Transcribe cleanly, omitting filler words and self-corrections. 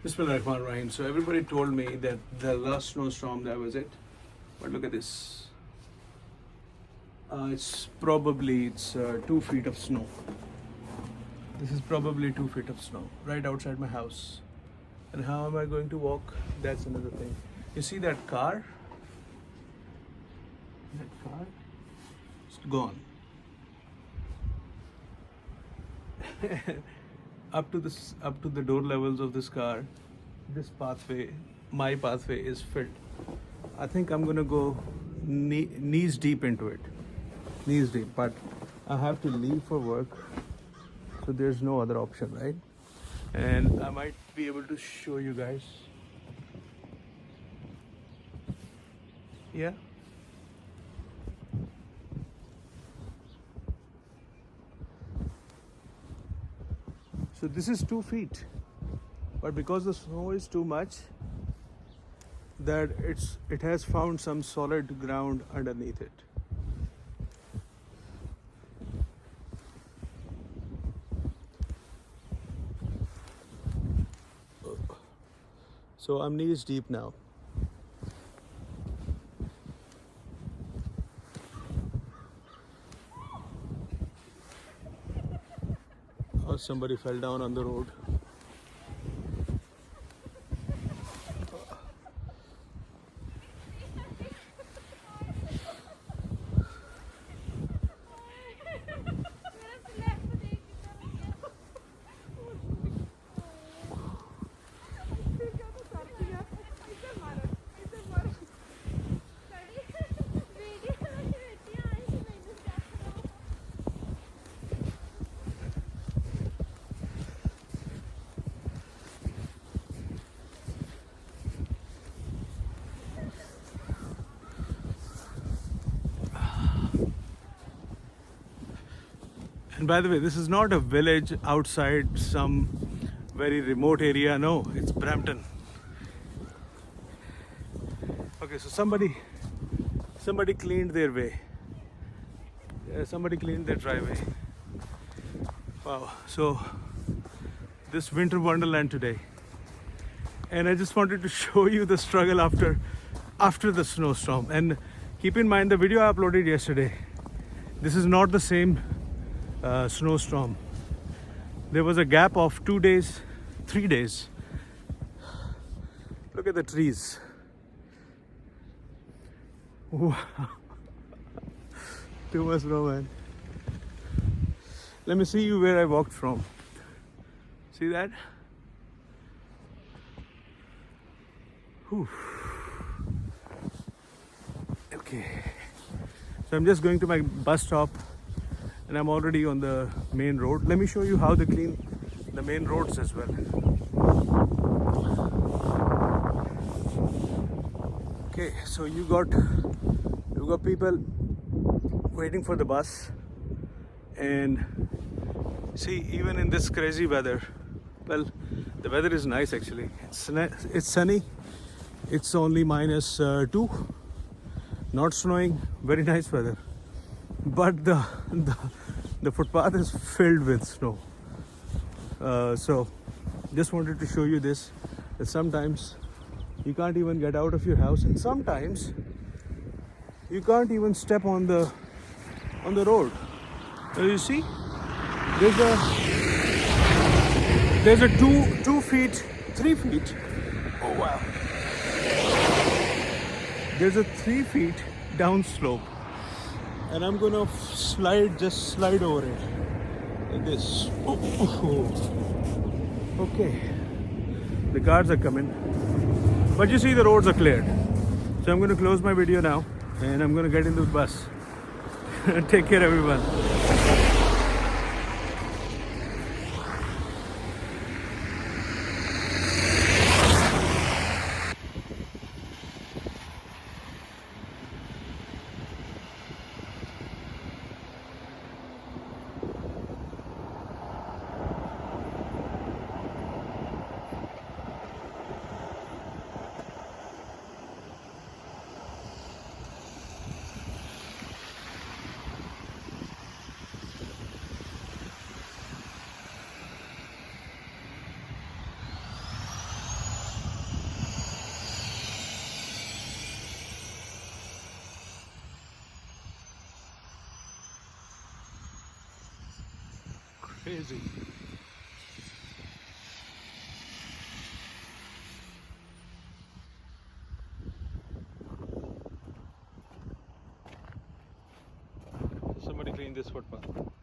Bismillahirrahmanirrahim. So everybody told me that the last snowstorm, that was it. But look at this. It's 2 feet of snow. This is probably 2 feet of snow right outside my house. And how am I going to walk? That's another thing. You see that car? That car? It's gone. up to the door levels of this car, this pathway, my pathway is filled. I think I'm gonna go knees deep into it, knees deep. But I have to leave for work, so there's no other option, right? And I might be able to show you guys. Yeah. So this is 2 feet, but because the snow is too much, that it has found some solid ground underneath it. So I'm knees deep now. Oh, somebody fell down on the road. And by the way, this is not a village outside some very remote area. No, it's Brampton. Okay, so somebody cleaned their way. Somebody cleaned their driveway. Wow. So this winter wonderland today. And I just wanted to show you the struggle after the snowstorm. And keep in mind the video I uploaded yesterday. This is not the same snowstorm. There was a gap of 2 days, 3 days. Look at the trees. Wow. Too much snow, man. Let me see you where I walked from. See that? Whew. Okay. So I'm just going to my bus stop. And I'm already on the main road. Let me show you how they clean the main roads as well. Okay, so you got people waiting for the bus, and see, even in this crazy weather, well, the weather is nice actually. It's sunny. It's only -2, not snowing. Very nice weather. But the footpath is filled with snow. So just wanted to show you this, that sometimes you can't even get out of your house, and sometimes you can't even step on the road. So you see, there's a 2 feet, 3 feet. Oh wow! There's a 3 feet down slope. And I'm gonna just slide over it like this. Okay, the cars are coming, but you see the roads are cleared. So I'm gonna close my video now, and I'm gonna get into the bus. Take care, everyone. Crazy. Somebody clean this footpath.